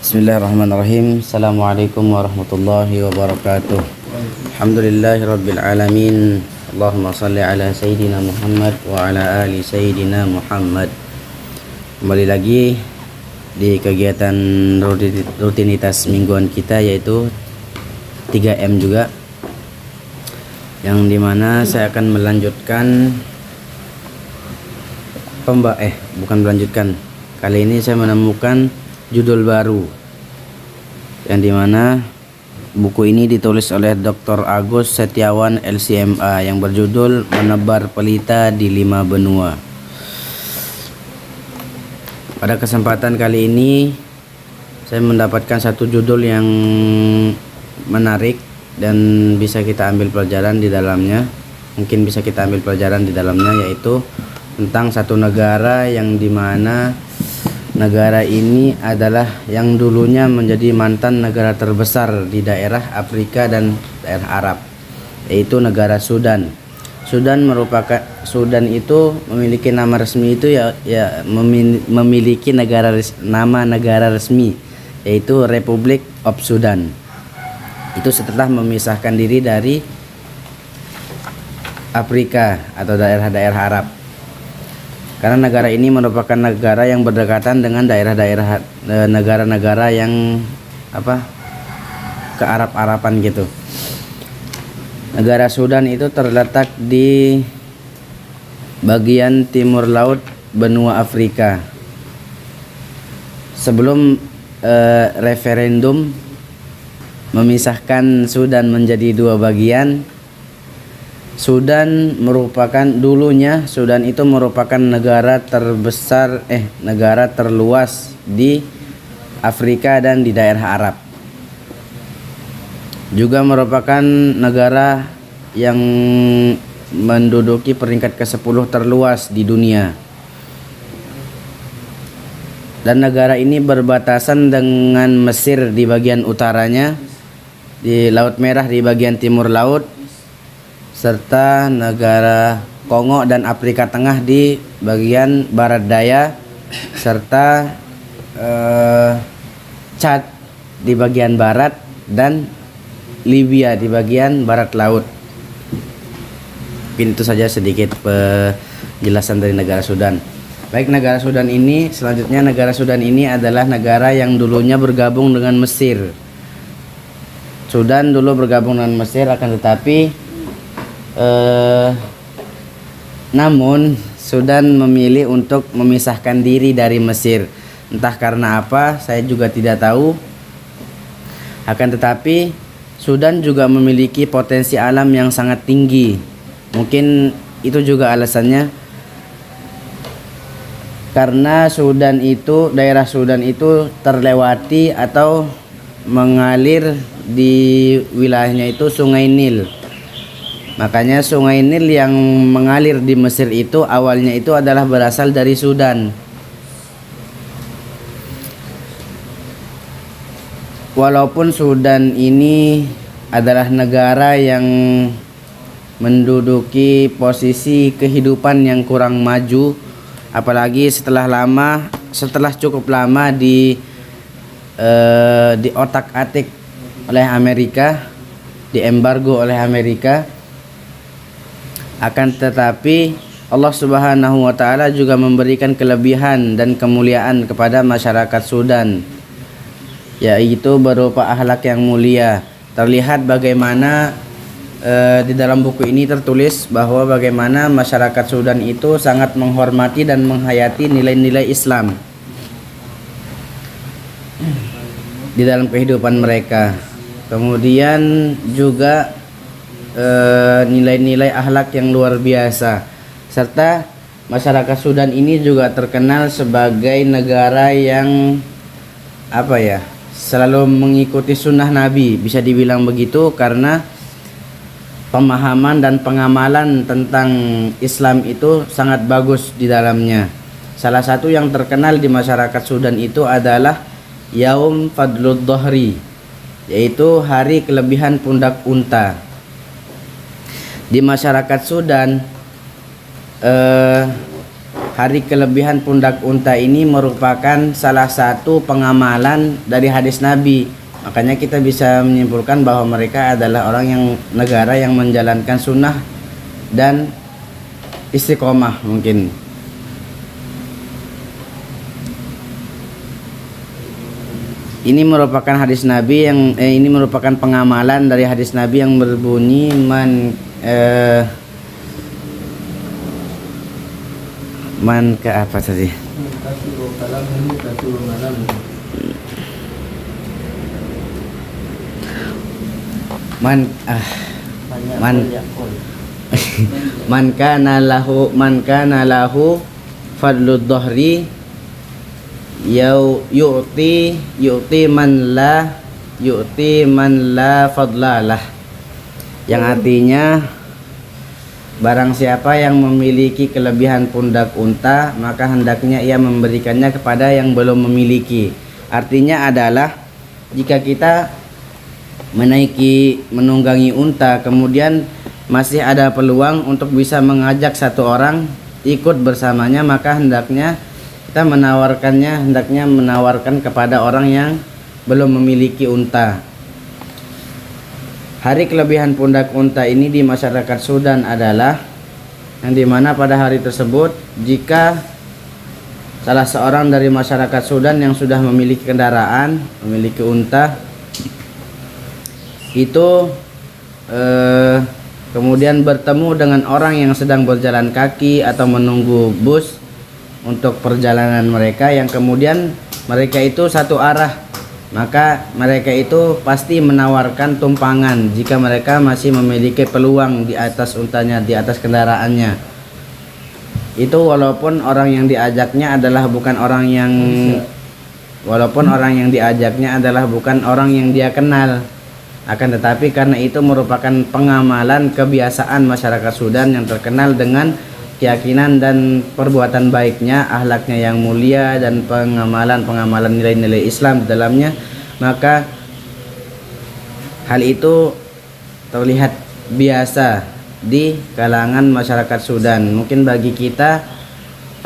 Bismillahirrahmanirrahim. Assalamualaikum warahmatullahi wabarakatuh. Alhamdulillahirabbil alamin. Allahumma shalli ala sayyidina Muhammad wa ala ali sayyidina Muhammad. Kembali lagi di kegiatan rutinitas mingguan kita, yaitu 3M juga, yang dimana saya akan melanjutkan kali ini saya menemukan judul baru, yang dimana buku ini ditulis oleh Dr. Agus Setiawan LCMA yang berjudul Menebar Pelita di 5 Benua. Pada kesempatan kali ini saya mendapatkan satu judul yang menarik dan bisa kita ambil pelajaran di dalamnya. Yaitu tentang satu negara yang dimana negara ini adalah yang dulunya menjadi mantan negara terbesar di daerah Afrika dan daerah Arab, yaitu negara Sudan. Sudan itu memiliki nama resmi itu memiliki nama negara resmi, yaitu Republic of Sudan. Itu setelah memisahkan diri dari Afrika atau daerah-daerah Arab. Karena negara ini merupakan negara yang berdekatan dengan daerah-daerah negara-negara yang ke Arab-Araban gitu. Negara Sudan itu terletak di bagian timur laut benua Afrika. Sebelum referendum memisahkan Sudan menjadi 2 bagian, Sudan itu merupakan negara terluas di Afrika dan di daerah Arab. Juga merupakan negara yang menduduki peringkat ke-10 terluas di dunia. Dan negara ini berbatasan dengan Mesir di bagian utaranya, di Laut Merah di bagian timur laut, serta negara Kongo dan Afrika Tengah di bagian barat daya, serta Chad di bagian barat dan Libya di bagian barat laut. Mungkin itu saja sedikit penjelasan dari negara Sudan. Baik, negara Sudan ini adalah negara yang dulunya bergabung dengan Mesir. Sudan dulu bergabung dengan Mesir, akan tetapi namun Sudan memilih untuk memisahkan diri dari Mesir. Entah karena apa, saya juga tidak tahu. Akan tetapi Sudan juga memiliki potensi alam yang sangat tinggi. Mungkin itu juga alasannya, karena daerah Sudan itu terlewati atau mengalir di wilayahnya itu Sungai Nil. Makanya Sungai Nil yang mengalir di Mesir itu awalnya itu adalah berasal dari Sudan. Walaupun Sudan ini adalah negara yang menduduki posisi kehidupan yang kurang maju, apalagi setelah cukup lama di otak-atik oleh Amerika, diembargo oleh Amerika. Akan tetapi Allah Subhanahu wa taala juga memberikan kelebihan dan kemuliaan kepada masyarakat Sudan, yaitu berupa akhlak yang mulia. Terlihat bagaimana di dalam buku ini tertulis bahwa bagaimana masyarakat Sudan itu sangat menghormati dan menghayati nilai-nilai Islam di dalam kehidupan mereka. Kemudian juga nilai-nilai akhlak yang luar biasa, serta masyarakat Sudan ini juga terkenal sebagai negara yang selalu mengikuti sunnah Nabi, bisa dibilang begitu, karena pemahaman dan pengamalan tentang Islam itu sangat bagus di dalamnya. Salah satu yang terkenal di masyarakat Sudan itu adalah Yaum Fadlud Dhahri, yaitu hari kelebihan pundak unta. Di masyarakat Sudan hari kelebihan pundak unta ini merupakan salah satu pengamalan dari hadis Nabi. Makanya kita bisa menyimpulkan bahwa mereka adalah orang yang negara yang menjalankan sunnah dan istiqomah mungkin. Ini merupakan hadis Nabi yang ini merupakan pengamalan dari hadis Nabi yang berbunyi man ke apa tadi? Man man kana lahu fadlud dhahri yu'ti man la fadlalah, yang artinya barang siapa yang memiliki kelebihan pundak unta maka hendaknya ia memberikannya kepada yang belum memiliki. Artinya adalah jika kita menunggangi unta kemudian masih ada peluang untuk bisa mengajak satu orang ikut bersamanya, maka hendaknya kita menawarkan kepada orang yang belum memiliki unta. Hari kelebihan pundak unta ini di masyarakat Sudan adalah yang dimana pada hari tersebut jika salah seorang dari masyarakat Sudan yang sudah memiliki kendaraan, memiliki unta itu kemudian bertemu dengan orang yang sedang berjalan kaki atau menunggu bus untuk perjalanan mereka, yang kemudian mereka itu satu arah, maka mereka itu pasti menawarkan tumpangan jika mereka masih memiliki peluang di atas untanya, di atas kendaraannya. Itu walaupun orang yang diajaknya adalah bukan orang yang dia kenal, akan tetapi karena itu merupakan pengamalan kebiasaan masyarakat Sudan yang terkenal dengan keyakinan dan perbuatan baiknya, akhlaknya yang mulia, dan pengamalan nilai-nilai Islam di dalamnya, maka hal itu terlihat biasa di kalangan masyarakat Sudan. Mungkin bagi kita,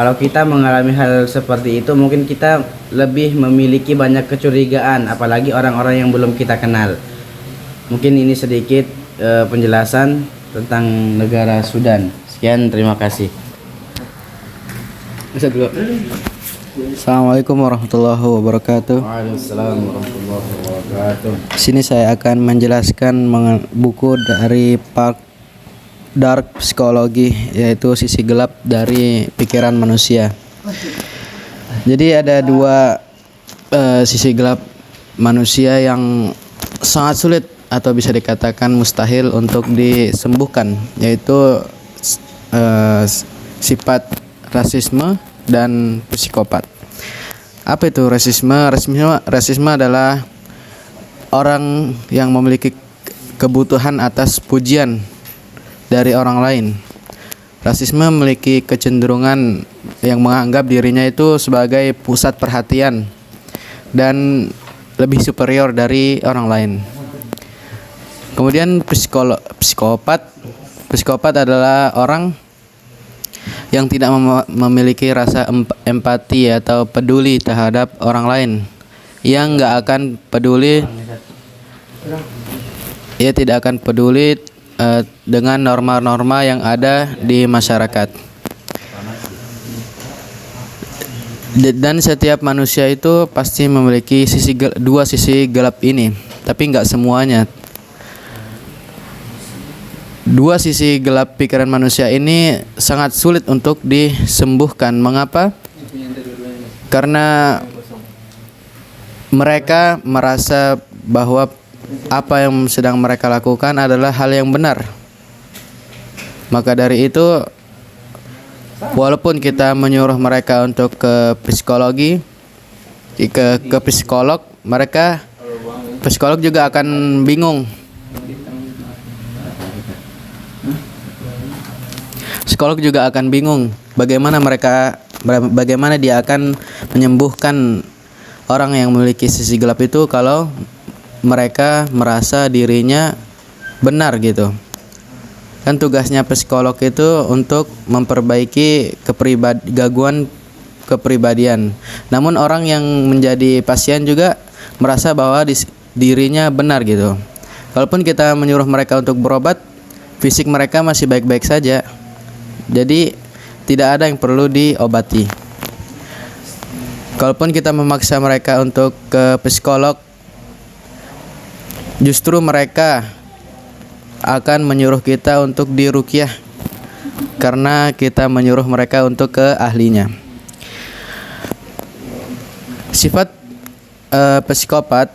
kalau kita mengalami hal seperti itu, mungkin kita lebih memiliki banyak kecurigaan, apalagi orang-orang yang belum kita kenal. Mungkin ini sedikit penjelasan tentang negara Sudan. Sekian, terima kasih. Assalamualaikum warahmatullahi wabarakatuh. Waalaikumsalam warahmatullahi wabarakatuh. Di sini saya akan menjelaskan buku dari Park Dark Psikologi, yaitu sisi gelap dari pikiran manusia. Jadi ada dua sisi gelap manusia yang sangat sulit atau bisa dikatakan mustahil untuk disembuhkan, yaitu sifat rasisme dan psikopat. Apa itu rasisme? Rasisme adalah orang yang memiliki kebutuhan atas pujian dari orang lain. Rasisme memiliki kecenderungan yang menganggap dirinya itu sebagai pusat perhatian dan lebih superior dari orang lain. Kemudian psikopat adalah orang yang tidak memiliki rasa empati atau peduli terhadap orang lain, yang nggak akan peduli, ia tidak akan peduli dengan norma-norma yang ada di masyarakat. Dan setiap manusia itu pasti memiliki dua sisi gelap ini, tapi nggak semuanya. Dua sisi gelap pikiran manusia ini sangat sulit untuk disembuhkan. Mengapa? Karena mereka merasa bahwa apa yang sedang mereka lakukan adalah hal yang benar. Maka dari itu, walaupun kita menyuruh mereka untuk ke psikologi, ke psikolog, psikolog juga akan bingung. Psikolog juga akan bingung bagaimana dia akan menyembuhkan orang yang memiliki sisi gelap itu kalau mereka merasa dirinya benar gitu. Kan tugasnya psikolog itu untuk memperbaiki gangguan kepribadian. Namun orang yang menjadi pasien juga merasa bahwa dirinya benar gitu. Kalaupun kita menyuruh mereka untuk berobat, fisik mereka masih baik-baik saja. Jadi tidak ada yang perlu diobati. Kalaupun kita memaksa mereka untuk ke psikolog, justru mereka akan menyuruh kita untuk diruqyah karena kita menyuruh mereka untuk ke ahlinya. Sifat psikopat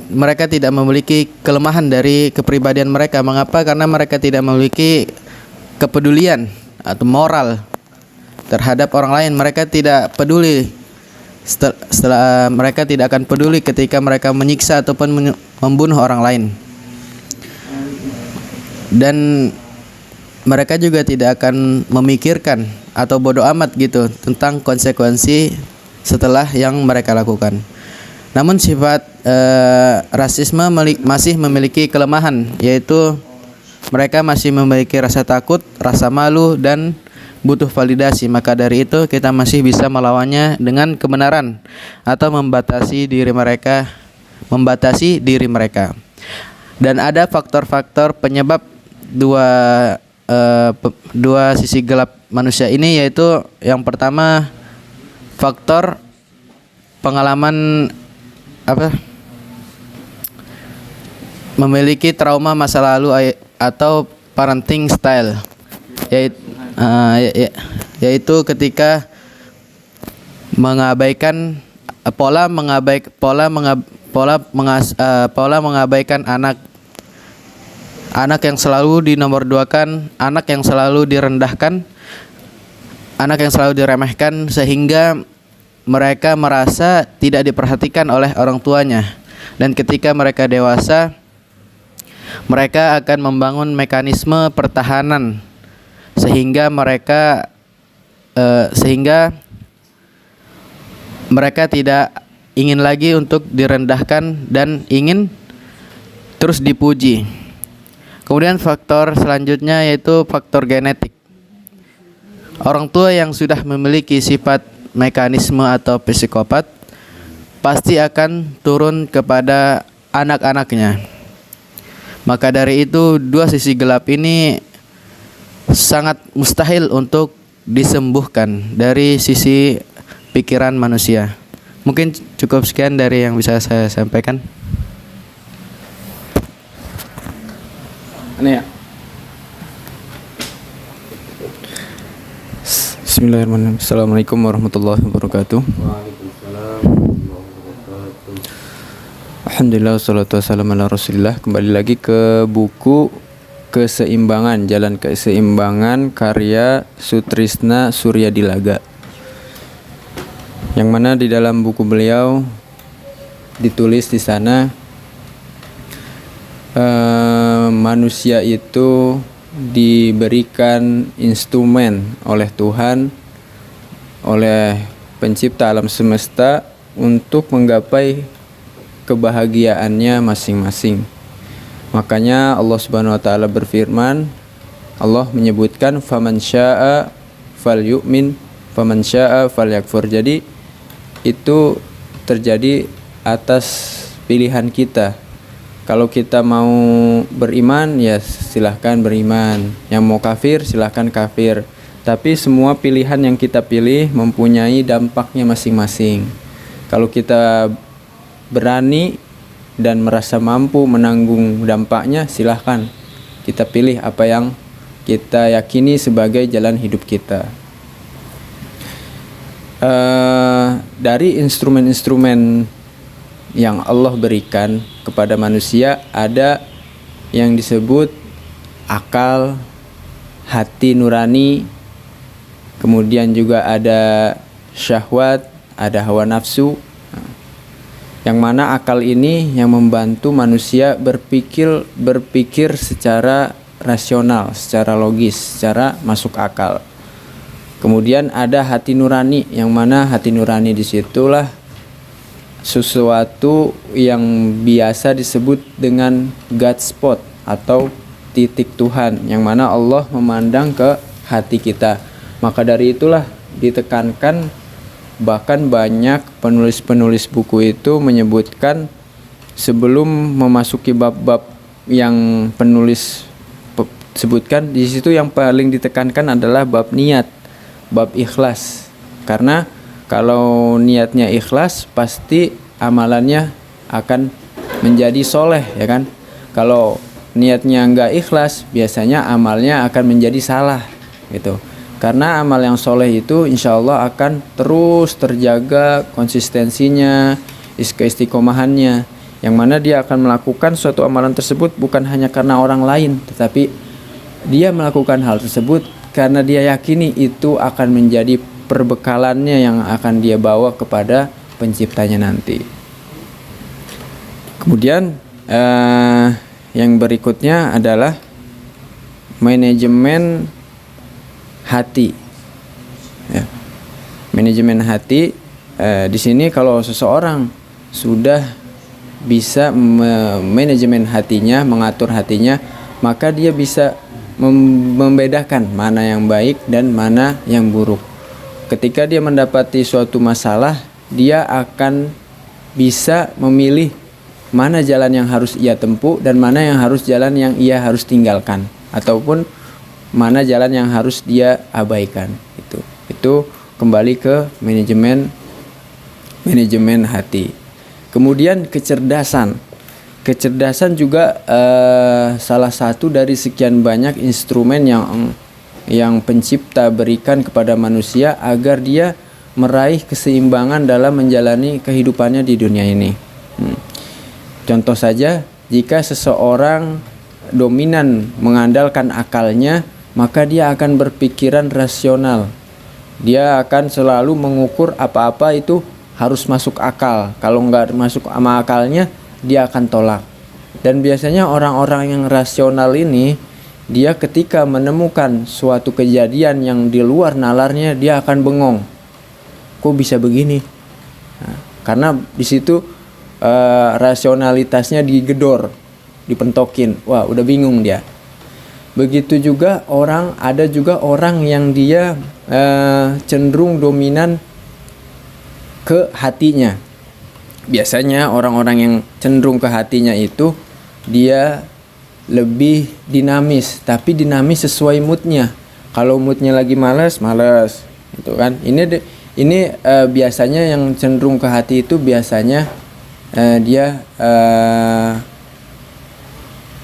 mereka tidak memiliki kelemahan dari kepribadian mereka. Mengapa? Karena mereka tidak memiliki kepedulian atau moral terhadap orang lain. Mereka tidak peduli setelah mereka tidak akan peduli ketika mereka menyiksa ataupun membunuh orang lain. Dan mereka juga tidak akan memikirkan atau bodoh amat gitu tentang konsekuensi setelah yang mereka lakukan. Namun sifat rasisme masih memiliki kelemahan, yaitu mereka masih memiliki rasa takut, rasa malu, dan butuh validasi. Maka dari itu kita masih bisa melawannya dengan kebenaran atau membatasi diri mereka. Dan ada faktor-faktor penyebab dua sisi gelap manusia ini, yaitu yang pertama faktor pengalaman memiliki trauma masa lalu atau parenting style, yaitu ketika mengabaikan pola mengabaikan anak yang selalu dinomorduakan, anak yang selalu direndahkan, anak yang selalu diremehkan, sehingga mereka merasa tidak diperhatikan oleh orang tuanya. Dan ketika mereka dewasa, mereka akan membangun mekanisme pertahanan sehingga mereka tidak ingin lagi untuk direndahkan dan ingin terus dipuji. Kemudian faktor selanjutnya yaitu faktor genetik. Orang tua yang sudah memiliki sifat mekanisme atau psikopat pasti akan turun kepada anak-anaknya. Maka dari itu dua sisi gelap ini sangat mustahil untuk disembuhkan dari sisi pikiran manusia. Mungkin cukup sekian dari yang bisa saya sampaikan. Ini ya. Bismillahirrahmanirrahim. Assalamualaikum warahmatullahi wabarakatuh. Alhamdulillah wassalatu wassalamu ala rasulillah. Kembali lagi ke buku Keseimbangan, Jalan Keseimbangan karya Sutrisna Suryadilaga, yang mana di dalam buku beliau ditulis di sana manusia itu diberikan instrumen oleh Tuhan, oleh pencipta alam semesta untuk menggapai kebahagiaannya masing-masing. Makanya Allah Subhanahu wa taala berfirman, Allah menyebutkan faman syaa'a falyu'min faman syaa'a falyakfur. Jadi itu terjadi atas pilihan kita. Kalau kita mau beriman, ya silahkan beriman. Yang mau kafir, silahkan kafir. Tapi semua pilihan yang kita pilih mempunyai dampaknya masing-masing. Kalau kita berani dan merasa mampu menanggung dampaknya, silahkan kita pilih apa yang kita yakini sebagai jalan hidup kita. Dari instrumen-instrumen yang Allah berikan kepada manusia ada yang disebut akal, hati nurani, kemudian juga ada syahwat, ada hawa nafsu. Yang mana akal ini yang membantu manusia berpikir secara rasional, secara logis, secara masuk akal. Kemudian ada hati nurani, yang mana hati nurani disitulah sesuatu yang biasa disebut dengan God spot atau titik Tuhan, yang mana Allah memandang ke hati kita. Maka dari itulah ditekankan, bahkan banyak penulis-penulis buku itu menyebutkan sebelum memasuki bab-bab yang penulis sebutkan, di situ yang paling ditekankan adalah bab niat, bab ikhlas. Karena kalau niatnya ikhlas, pasti amalannya akan menjadi soleh, ya kan? Kalau niatnya enggak ikhlas, biasanya amalnya akan menjadi salah, gitu. Karena amal yang soleh itu insya Allah akan terus terjaga konsistensinya, keistiqomahannya, yang mana dia akan melakukan suatu amalan tersebut bukan hanya karena orang lain, tetapi dia melakukan hal tersebut karena dia yakini itu akan menjadi perbekalannya yang akan dia bawa kepada penciptanya nanti. Kemudian yang berikutnya adalah manajemen hati. Ya. Manajemen hati di sini kalau seseorang sudah bisa manajemen hatinya, mengatur hatinya, maka dia bisa membedakan mana yang baik dan mana yang buruk. Ketika dia mendapati suatu masalah, dia akan bisa memilih mana jalan yang harus ia tempuh dan mana yang harus jalan yang ia harus tinggalkan, ataupun mana jalan yang harus dia abaikan. Itu kembali ke manajemen hati. Kemudian kecerdasan juga salah satu dari sekian banyak instrumen yang pencipta berikan kepada manusia agar dia meraih keseimbangan dalam menjalani kehidupannya di dunia ini. Contoh saja, jika seseorang dominan mengandalkan akalnya, maka dia akan berpikiran rasional. Dia akan selalu mengukur apa-apa itu harus masuk akal. Kalau nggak masuk sama akalnya, dia akan tolak. Dan biasanya orang-orang yang rasional ini, dia ketika menemukan suatu kejadian yang di luar nalarnya, dia akan bengong. Kok bisa begini? Nah, karena di situ rasionalitasnya digedor, dipentokin. Wah, udah bingung dia. Begitu juga ada juga orang yang dia cenderung dominan ke hatinya. Biasanya orang-orang yang cenderung ke hatinya itu dia lebih dinamis, tapi dinamis sesuai moodnya. Kalau moodnya lagi malas, gitu kan. Ini biasanya yang cenderung ke hati itu biasanya dia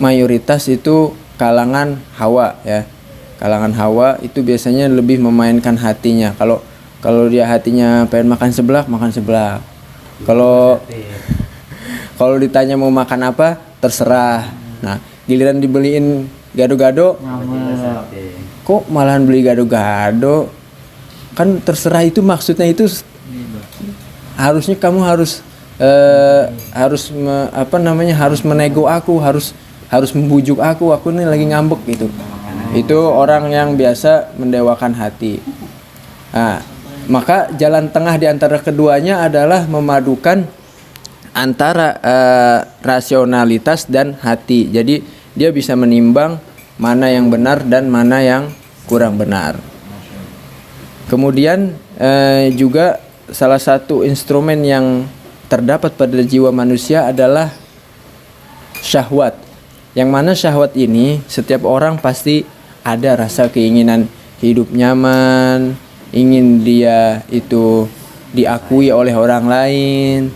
mayoritas itu kalangan Hawa, ya. Kalangan Hawa itu biasanya lebih memainkan hatinya. Kalau dia hatinya pengen makan seblak. Kalau ditanya mau makan apa, terserah. Nah, giliran dibeliin gado-gado, kok malahan beli gado-gado? Kan terserah, itu maksudnya itu harusnya kamu harus menego aku, harus membujuk aku nih lagi ngambek gitu. Itu orang yang biasa mendewakan hati. Nah, maka jalan tengah di antara keduanya adalah memadukan antara rasionalitas dan hati. Jadi dia bisa menimbang mana yang benar dan mana yang kurang benar. Kemudian juga salah satu instrumen yang terdapat pada jiwa manusia adalah syahwat. Yang mana syahwat ini setiap orang pasti ada rasa keinginan hidup nyaman, ingin dia itu diakui oleh orang lain,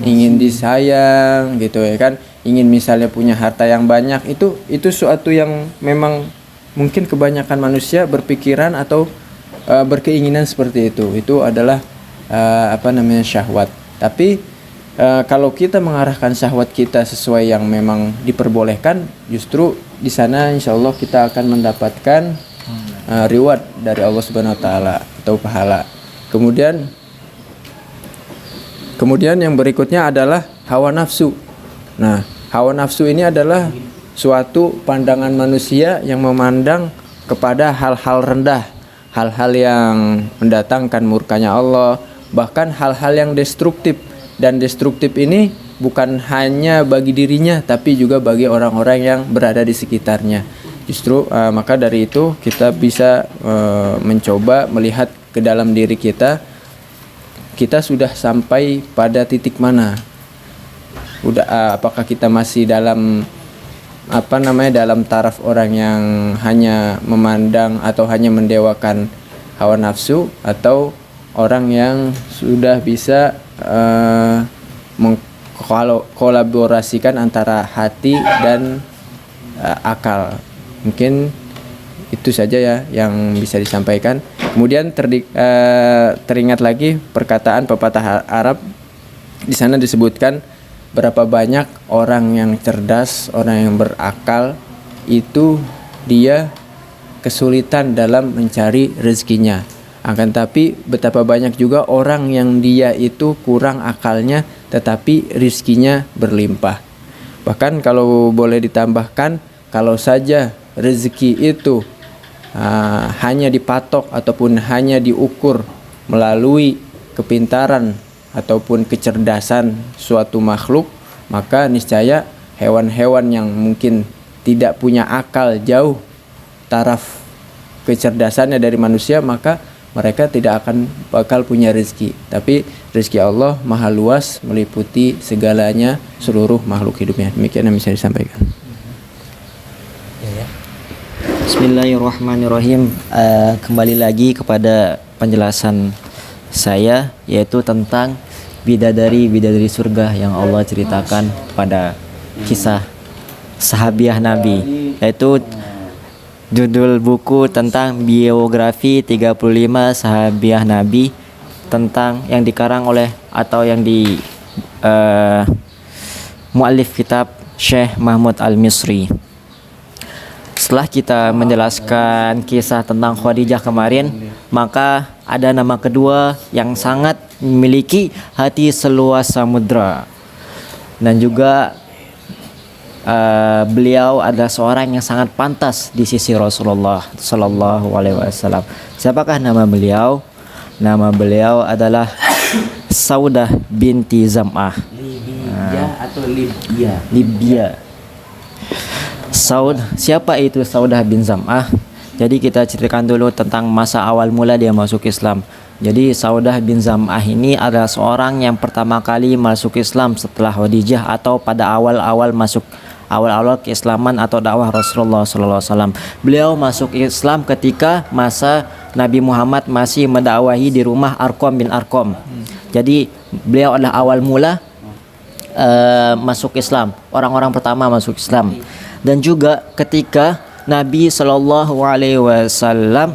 ingin disayang gitu, ya kan, ingin misalnya punya harta yang banyak. Itu suatu yang memang mungkin kebanyakan manusia berpikiran atau berkeinginan seperti itu adalah syahwat. Tapi kalau kita mengarahkan syahwat kita sesuai yang memang diperbolehkan, justru di sana insya Allah kita akan mendapatkan reward dari Allah Subhanahu Wa Taala atau pahala. Kemudian yang berikutnya adalah hawa nafsu. Nah, hawa nafsu ini adalah suatu pandangan manusia yang memandang kepada hal-hal rendah, hal-hal yang mendatangkan murkanya Allah, bahkan hal-hal yang destruktif. Dan destruktif ini bukan hanya bagi dirinya, tapi juga bagi orang-orang yang berada di sekitarnya. Justru maka dari itu kita bisa mencoba melihat ke dalam diri kita sudah sampai pada titik mana. Apakah kita masih dalam dalam taraf orang yang hanya memandang atau hanya mendewakan hawa nafsu, atau orang yang sudah bisa mengkolaborasikan antara hati dan akal. Mungkin itu saja ya yang bisa disampaikan. Kemudian teringat lagi perkataan pepatah Arab. Di sana disebutkan berapa banyak orang yang cerdas, orang yang berakal itu dia kesulitan dalam mencari rezekinya. Akan tapi betapa banyak juga orang yang dia itu kurang akalnya tetapi rezekinya berlimpah. Bahkan kalau boleh ditambahkan, kalau saja rezeki itu hanya dipatok ataupun hanya diukur melalui kepintaran ataupun kecerdasan suatu makhluk, maka niscaya hewan-hewan yang mungkin tidak punya akal jauh taraf kecerdasannya dari manusia, maka mereka tidak akan bakal punya rezeki. Tapi rezeki Allah maha luas, meliputi segalanya, seluruh makhluk hidupnya. Demikian yang bisa disampaikan. Bismillahirrahmanirrahim. Kembali lagi kepada penjelasan saya, yaitu tentang bidadari surga yang Allah ceritakan pada kisah sahabiah Nabi, yaitu judul buku tentang biografi 35 sahabiah Nabi, tentang yang dikarang oleh atau yang di muallif kitab Syekh Mahmud Al-Misri. Setelah kita menjelaskan kisah tentang Khadijah kemarin, maka ada nama kedua yang sangat memiliki hati seluas samudra, dan juga beliau adalah seorang yang sangat pantas di sisi Rasulullah Sallallahu Alaihi Wasallam. Siapakah nama beliau? Nama beliau adalah Saudah binti Zam'ah. Libya. Siapa itu Saudah bin Zam'ah? Jadi kita ceritakan dulu tentang masa awal mula dia masuk Islam. Jadi Saudah bin Zam'ah ini adalah seorang yang pertama kali masuk Islam setelah Khadijah, atau pada awal-awal keislaman atau dakwah Rasulullah SAW. Beliau masuk Islam ketika masa Nabi Muhammad masih mendakwahi di rumah Arqam bin Arqam. Jadi beliau adalah awal mula masuk Islam, orang-orang pertama masuk Islam. Dan juga ketika Nabi Shallallahu Alaihi Wasallam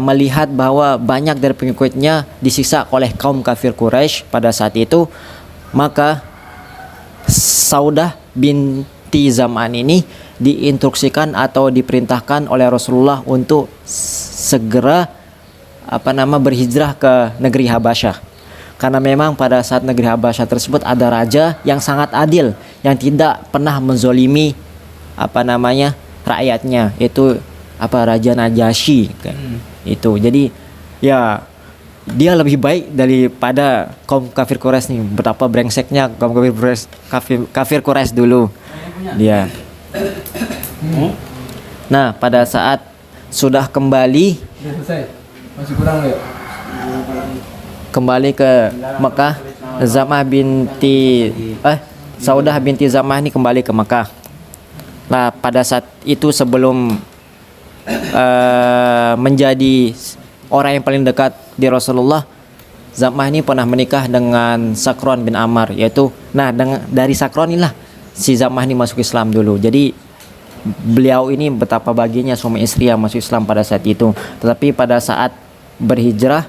melihat bahwa banyak dari pengikutnya disiksa oleh kaum kafir Quraisy pada saat itu, maka Saudah binti Zam'ah ini diinstruksikan atau diperintahkan oleh Rasulullah untuk segera berhijrah ke negeri Habasyah. Karena memang pada saat negeri Habasyah tersebut ada raja yang sangat adil, yang tidak pernah menzolimi rakyatnya, itu Raja Najasyi itu. Jadi ya dia lebih baik daripada kaum kafir Quraisy nih. Betapa brengseknya kaum kafir Quraisy dulu dia. Nah, pada saat sudah kembali ke Mekah, Saudah binti Zam'ah ini kembali ke Mekah. Nah, pada saat itu sebelum menjadi orang yang paling dekat di Rasulullah, Zam'ah ini pernah menikah dengan Sakron bin Ammar, yaitu dari Sakron inilah si Zam'ah ini masuk Islam dulu. Jadi beliau ini betapa bahagianya suami istri yang masuk Islam pada saat itu. Tetapi pada saat berhijrah,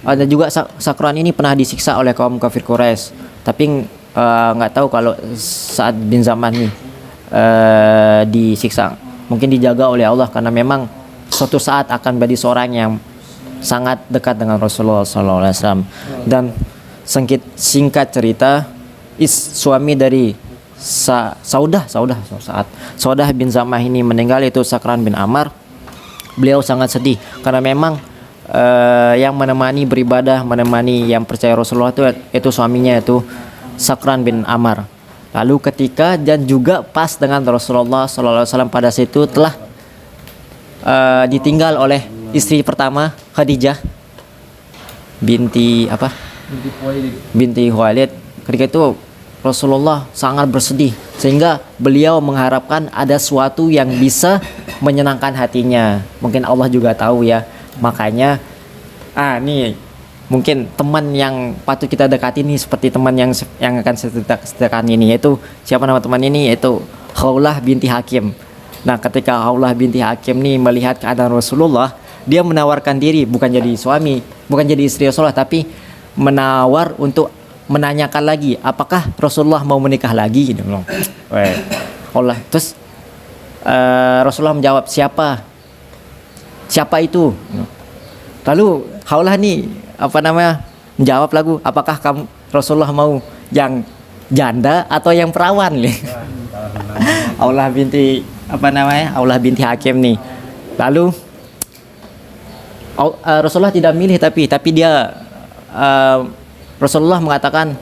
ada juga Sakron ini pernah disiksa oleh kaum kafir Quraisy. Tapi nggak tahu kalau saat bin Zam'ah ini disiksa, mungkin dijaga oleh Allah, karena memang suatu saat akan menjadi seorang yang sangat dekat dengan Rasulullah SAW. Dan singkat cerita, suami dari Saudah bin Zam'ah ini meninggal, itu Sakran bin Ammar. Beliau sangat sedih karena memang yang menemani beribadah, menemani yang percaya Rasulullah itu suaminya, itu Sakran bin Ammar. Lalu ketika dan juga pas dengan Rasulullah SAW pada situ telah ditinggal oleh istri pertama Khadijah binti apa? Binti Khuwailid. Ketika itu Rasulullah sangat bersedih sehingga beliau mengharapkan ada sesuatu yang bisa menyenangkan hatinya. Mungkin Allah juga tahu ya. Makanya nih mungkin teman yang patut kita dekati nih seperti teman yang akan saya ceritakan ini, yaitu siapa nama teman ini, yaitu Khawlah binti Hakim. Nah, ketika Khawlah binti Hakim nih melihat keadaan Rasulullah, dia menawarkan diri bukan jadi suami, bukan jadi istri Rasulullah, tapi menawar untuk menanyakan lagi apakah Rasulullah mau menikah lagi gitu loh. Allah terus Rasulullah menjawab, siapa itu? Lalu Khawlah nih menjawab lagu, apakah kamu Rasulullah mau yang janda atau yang perawan nih? Khawlah binti Hakim nih. Lalu Rasulullah tidak milih tapi dia Rasulullah mengatakan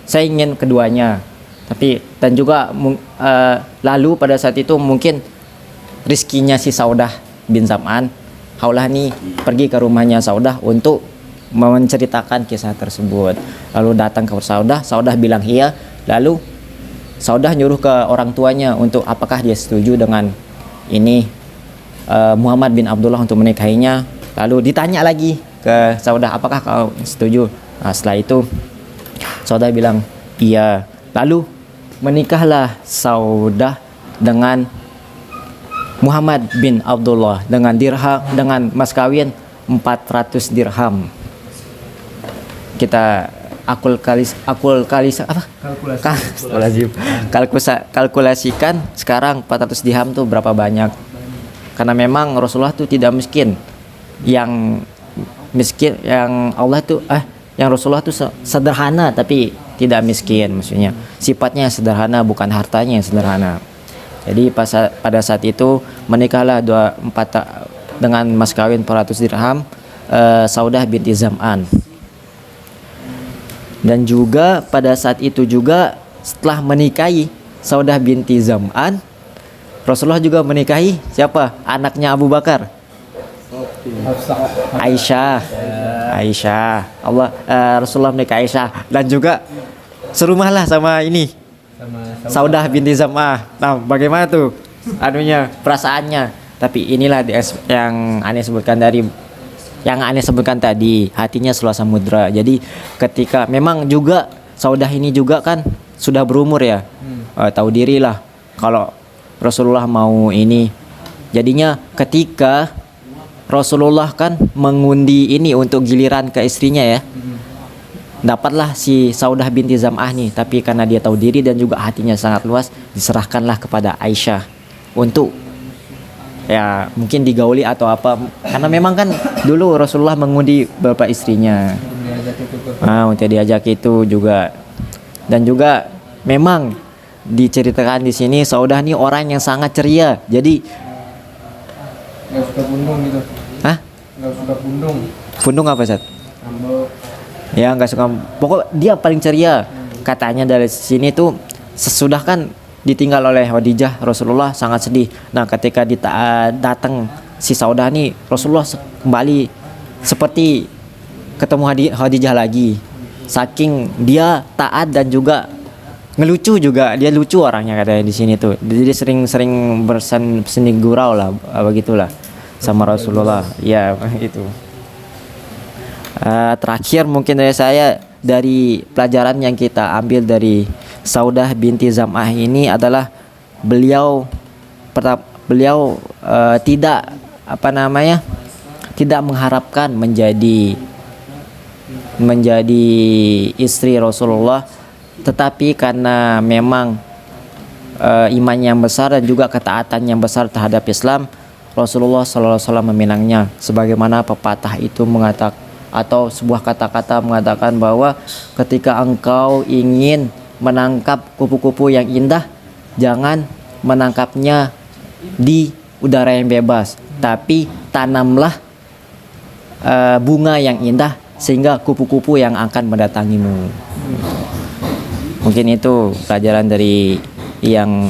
saya ingin keduanya. Dan juga lalu pada saat itu mungkin rizkinya si Saudah bin Zam'an, Khawlah nih pergi ke rumahnya Saudah untuk menceritakan kisah tersebut. Lalu datang ke Saudah bilang iya. Lalu Saudah nyuruh ke orang tuanya untuk apakah dia setuju dengan ini Muhammad bin Abdullah untuk menikahinya. Lalu ditanya lagi ke Saudah, apakah kau setuju? Nah, setelah itu Saudah bilang iya. Lalu menikahlah Saudah dengan Muhammad bin Abdullah dengan mas kawin 400 dirham. Kita kalkulasikan sekarang 400 dirham tuh berapa banyak. Karena memang Rasulullah tuh tidak miskin. Yang miskin yang Rasulullah tuh sederhana tapi tidak miskin, maksudnya sifatnya sederhana, bukan hartanya yang sederhana. Jadi pada saat itu menikahlah dengan mas kawin 400 dirham Saudah binti Zam'an. Dan juga pada saat itu juga setelah menikahi Saudah binti Zam'an, Rasulullah juga menikahi siapa? Anaknya Abu Bakar, Aisyah. Rasulullah menikah Aisyah dan juga serumahlah sama ini Saudah binti Zam'ah. Nah, bagaimana tuh perasaannya? Tapi inilah yang aneh sebutkan tadi, hatinya seluas samudra. Jadi ketika memang juga Saudah ini juga kan sudah berumur ya, tahu diri lah kalau Rasulullah mau ini. Jadinya ketika Rasulullah kan mengundi ini untuk giliran ke istrinya ya, dapatlah si Saudah binti Zam'ah nih. Tapi karena dia tahu diri dan juga hatinya sangat luas, diserahkanlah kepada Aisyah untuk ya mungkin digauli atau apa. Karena memang kan dulu Rasulullah mengundi bapak istrinya untuk diajak itu juga. Dan juga memang diceritakan di sini Saudah nih orang yang sangat ceria. Jadi nggak suka bundung gitu. Nggak suka bundung. Bundung apa, Sat? Ya nggak suka, pokok dia paling ceria. Katanya dari sini tuh sesudah kan ditinggal oleh Khadijah, Rasulullah sangat sedih. Nah, ketika datang si Saudah nih, Rasulullah kembali seperti ketemu Khadijah lagi. Saking dia taat dan juga ngelucu juga, dia lucu orangnya katanya di sini tuh. Jadi sering berseni gurau lah, begitulah sama Rasulullah. Ya itu. Terakhir mungkin dari saya, dari pelajaran yang kita ambil dari Saudah binti Zam'ah ini adalah beliau tidak tidak mengharapkan menjadi istri Rasulullah, tetapi karena memang iman yang besar dan juga ketaatan yang besar terhadap Islam, Rasulullah SAW meminangnya. Sebagaimana pepatah itu mengatakan, atau sebuah kata-kata mengatakan bahwa ketika engkau ingin menangkap kupu-kupu yang indah, jangan menangkapnya di udara yang bebas, tapi tanamlah bunga yang indah sehingga kupu-kupu yang akan mendatangimu. Mungkin itu pelajaran dari yang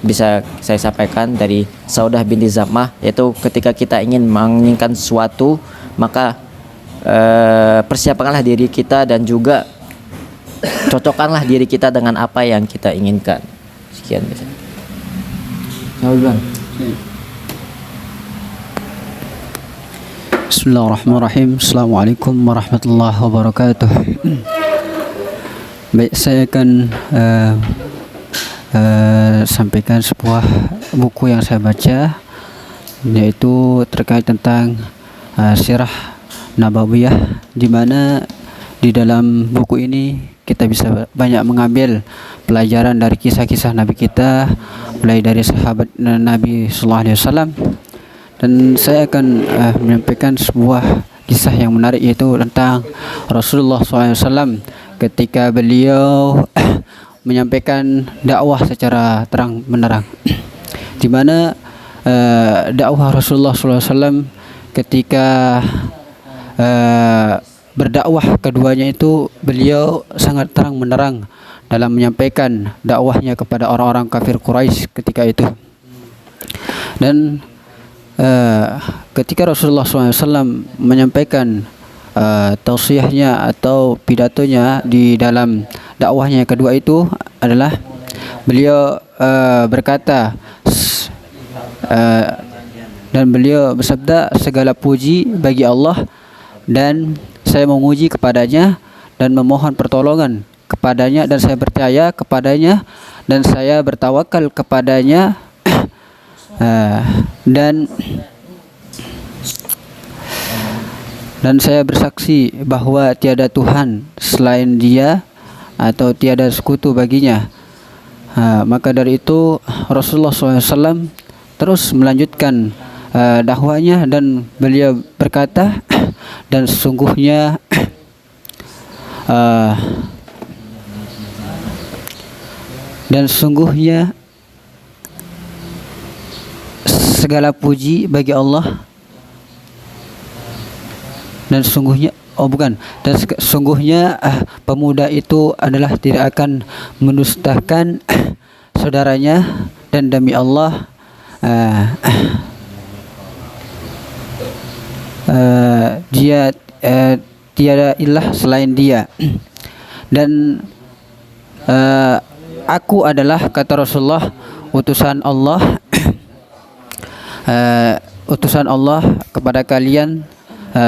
bisa saya sampaikan dari Saudah binti Zam'ah, yaitu ketika kita ingin menginginkan sesuatu, maka persiapkanlah diri kita dan juga cocokkanlah diri kita dengan apa yang kita inginkan. Sekian. Bismillahirrahmanirrahim. Assalamualaikum warahmatullahi wabarakatuh. Baik, saya akan sampaikan sebuah buku yang saya baca, yaitu terkait tentang sirah nabawiyah, di mana di dalam buku ini kita bisa banyak mengambil pelajaran dari kisah-kisah Nabi kita, mulai dari sahabat Nabi Sallallahu Alaihi Wasallam. Dan saya akan menyampaikan sebuah kisah yang menarik, yaitu tentang Rasulullah SAW ketika beliau menyampaikan dakwah secara terang menerang, di mana dakwah Rasulullah SAW ketika berdakwah keduanya itu beliau sangat terang menerang dalam menyampaikan dakwahnya kepada orang-orang kafir Quraisy ketika itu. Dan ketika Rasulullah SAW menyampaikan tausiahnya atau pidatonya di dalam dakwahnya yang kedua itu adalah beliau berkata dan beliau bersabda, segala puji bagi Allah dan saya memuji kepadanya dan memohon pertolongan kepadanya, dan saya percaya kepadanya dan saya bertawakal kepadanya, dan saya bersaksi bahwa tiada Tuhan selain Dia atau tiada sekutu baginya. Maka dari itu Rasulullah SAW terus melanjutkan dakwahnya, dan beliau berkata, dan sesungguhnya segala puji bagi Allah, dan sesungguhnya sungguhnya pemuda itu adalah tidak akan mendustakan saudaranya, dan demi Allah dia tiada ilah selain Dia. Dan aku adalah, kata Rasulullah, utusan Allah utusan Allah kepada kalian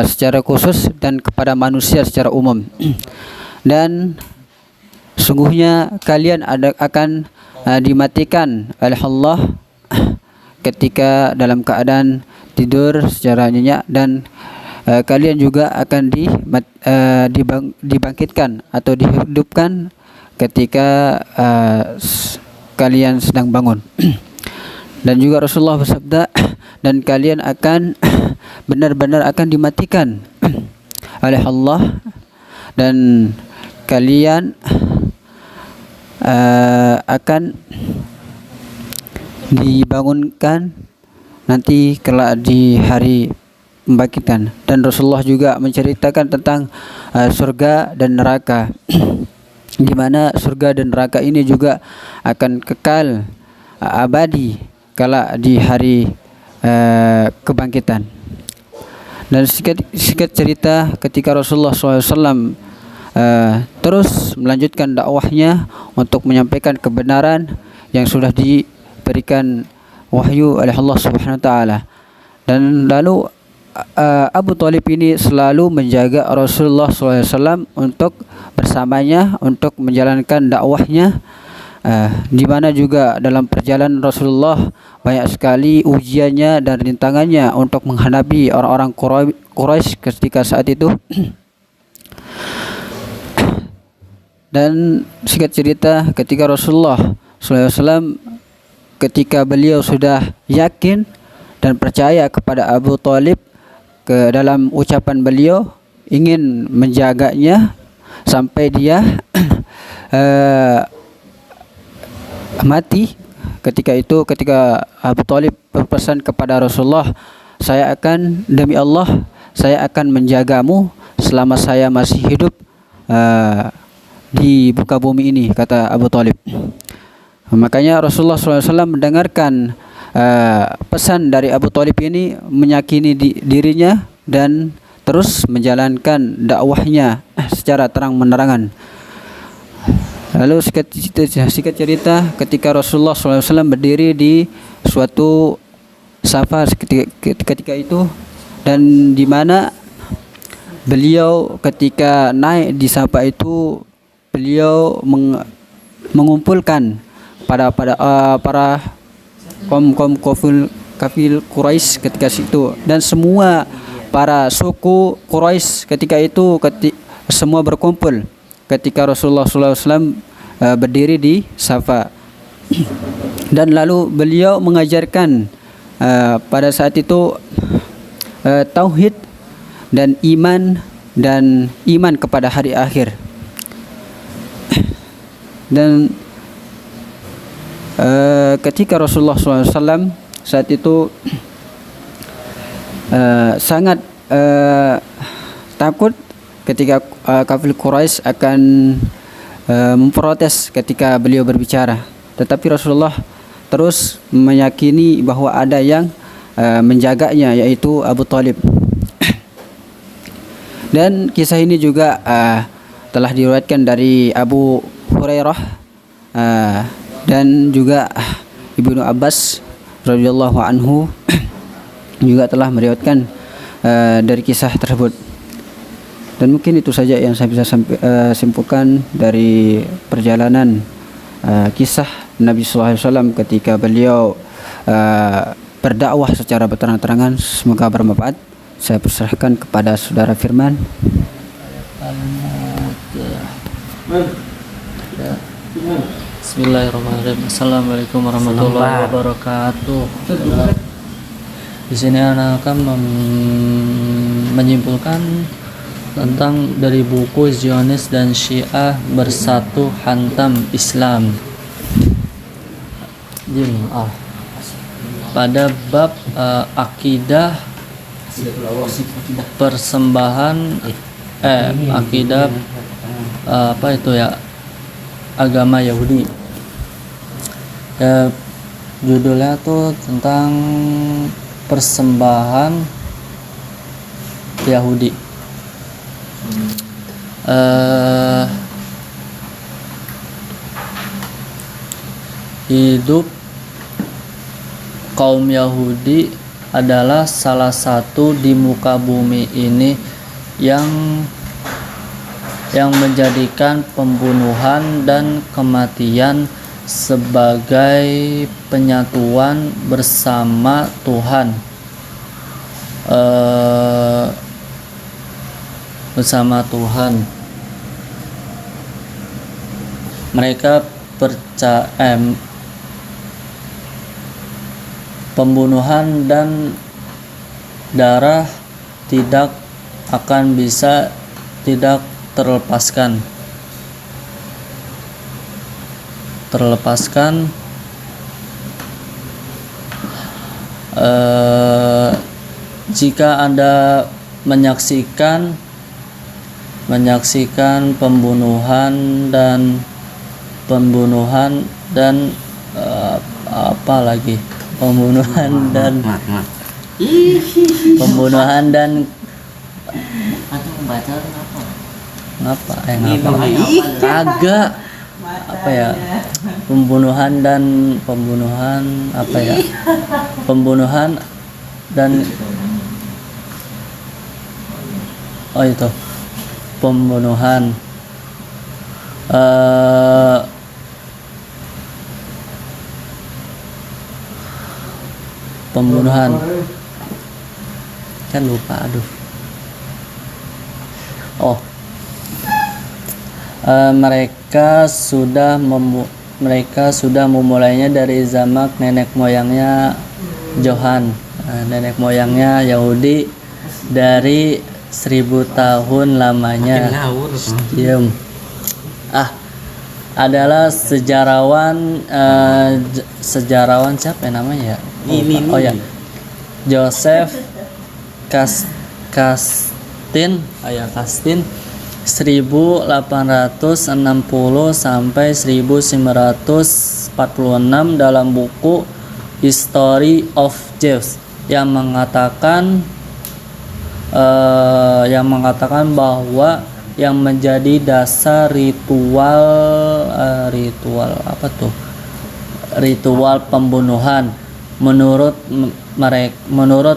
secara khusus dan kepada manusia secara umum. Dan sungguhnya kalian akan dimatikan oleh Allah ketika dalam keadaan tidur secara nyenyak, dan kalian juga akan dibangkitkan atau dihidupkan ketika kalian sedang bangun. Dan juga Rasulullah bersabda, dan kalian akan benar-benar akan dimatikan oleh Allah, dan kalian akan dibangunkan nanti kelak di hari pembangkitan. Dan Rasulullah juga menceritakan tentang surga dan neraka, di mana surga dan neraka ini juga akan kekal abadi kelak di hari kebangkitan. Dan singkat cerita, ketika Rasulullah SAW terus melanjutkan dakwahnya untuk menyampaikan kebenaran yang sudah diberikan wahyu oleh Allah Subhanahu wa taala. Dan lalu Abu Thalib ini selalu menjaga Rasulullah SAW untuk bersamanya untuk menjalankan dakwahnya, di mana juga dalam perjalanan Rasulullah banyak sekali ujiannya dan rintangannya untuk menghadapi orang-orang Quraisy ketika saat itu. Dan singkat cerita, ketika Rasulullah SAW ketika beliau sudah yakin dan percaya kepada Abu Thalib, ke dalam ucapan beliau ingin menjaganya sampai dia mati. Ketika Abu Thalib berpesan kepada Rasulullah, demi Allah saya akan menjagamu selama saya masih hidup, di muka bumi ini, kata Abu Talib. Makanya Rasulullah SAW mendengarkan pesan dari Abu Talib ini, meyakini dirinya dan terus menjalankan dakwahnya secara terang-menerangan. Lalu singkat cerita, ketika Rasulullah SAW berdiri di suatu safar ketika itu, dan di mana beliau ketika naik di safa itu, beliau mengumpulkan para kaum kafir Quraisy ketika situ, dan semua para suku Quraisy ketika itu semua berkumpul ketika Rasulullah SAW berdiri di safa. Dan lalu beliau mengajarkan pada saat itu tauhid dan iman kepada hari akhir. Dan ketika Rasulullah SAW saat itu sangat takut ketika kafir Quraisy akan memprotes ketika beliau berbicara, tetapi Rasulullah terus meyakini bahwa ada yang menjaganya, yaitu Abu Talib. Dan kisah ini juga telah diriwayatkan dari Abu Hurairah dan juga Ibnu Abbas radhiyallahu anhu juga telah meriwayatkan dari kisah tersebut. Dan mungkin itu saja yang saya bisa simpulkan dari perjalanan kisah Nabi sallallahu alaihi wasallam ketika beliau berdakwah secara berterang-terangan. Semoga bermanfaat. Saya persilahkan kepada saudara Firman. Bismillahirrahmanirrahim. Assalamualaikum warahmatullahi wabarakatuh. Di sini anak akan menyimpulkan tentang dari buku Zionis dan Syiah Bersatu Hantam Islam. Pada bab akidah persembahan akidah apa itu ya, agama Yahudi. Judulnya tuh tentang persembahan Yahudi. Hidup kaum Yahudi adalah salah satu di muka bumi ini yang menjadikan pembunuhan dan kematian sebagai penyatuan bersama Tuhan, Mereka percaya pembunuhan dan darah tidak akan bisa tidak terlepaskan jika Anda menyaksikan pembunuhan dan pembunuhan kan lupa mereka sudah memulainya dari zaman nenek moyangnya Johan, nenek moyangnya Yahudi dari 1000 tahun lamanya. Adalah sejarawan siapa namanya ya? Joseph Kastin 1860 sampai 1946 dalam buku History of Jews yang mengatakan bahwa yang menjadi dasar ritual pembunuhan menurut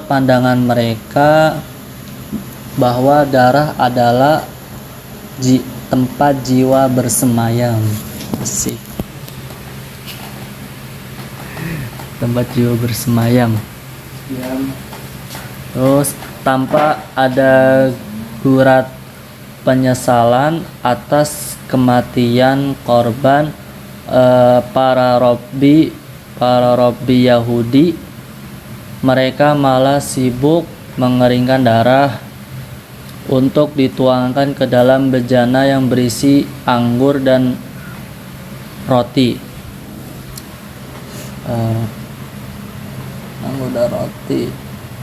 pandangan mereka bahwa darah adalah tempat jiwa bersemayam. Asik. Tempat jiwa bersemayam. Terus tanpa ada gurat penyesalan atas kematian korban para robbi Yahudi, mereka malah sibuk mengeringkan darah untuk dituangkan ke dalam bejana yang berisi anggur dan roti. Anggur dan roti.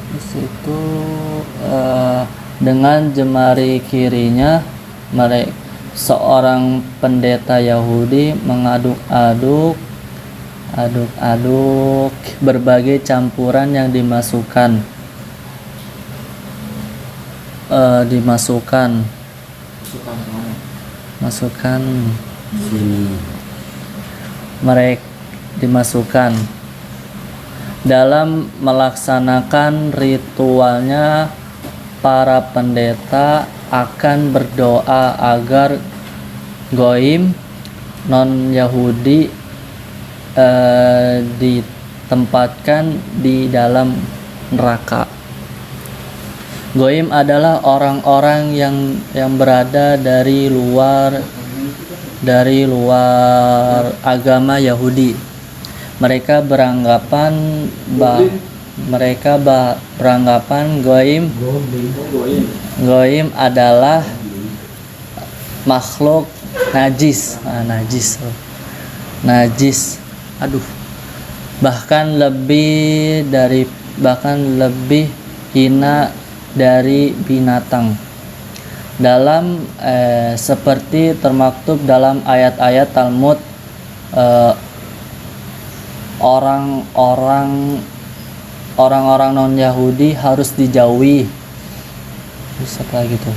Di situ dengan jemari kirinya seorang pendeta Yahudi mengaduk-aduk berbagai campuran yang dimasukkan dalam melaksanakan ritualnya. Para pendeta akan berdoa agar goim non Yahudi ditempatkan di dalam neraka. Goim adalah orang-orang yang berada dari luar agama Yahudi. Mereka beranggapan goim adalah makhluk najis. Bahkan lebih hina dari binatang. Dalam seperti termaktub dalam ayat-ayat Talmud, orang-orang non-Yahudi harus dijauhi. Apa gitu?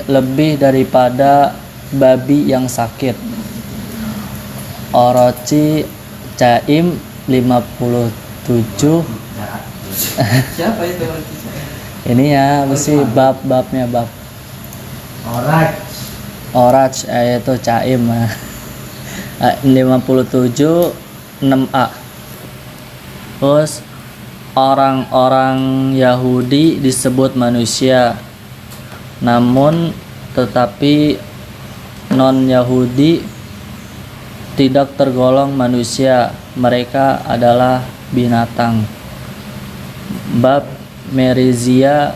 Lebih daripada babi yang sakit. Orochi Caim 57. Siapa itu? Ini ya, mesti babnya. Orach itu Caim. 57 6a. Terus orang-orang Yahudi disebut manusia, namun tetapi non-Yahudi tidak tergolong manusia, mereka adalah binatang. Bab Merizia.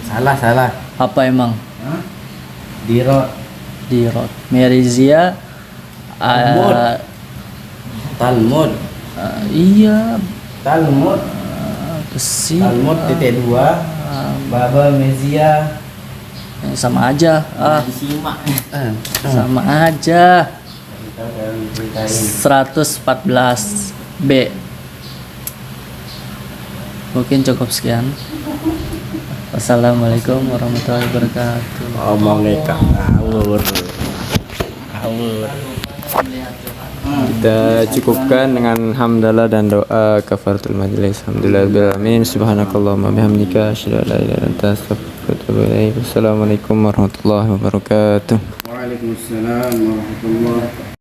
Salah. Apa emang? Dirot. Merizia. Talmud. Iya. Talmud. Besi. Talmud titik 2. Baba Mezia. Sama aja. Sama aja. 114 B. Mungkin cukup sekian. Wassalamualaikum warahmatullahi wabarakatuh. Omongnya ngawur. Kita cukupkan dengan hamdalah dan doa kafaratul majelis. Alhamdulillahirabbil alamin. Subhanakallahumma bihamdika asyhadu an la ilaha illa anta astaghfiruka wa atubu ilaik. Wassalamualaikum warahmatullahi wabarakatuh. Waalaikumsalam warahmatullahi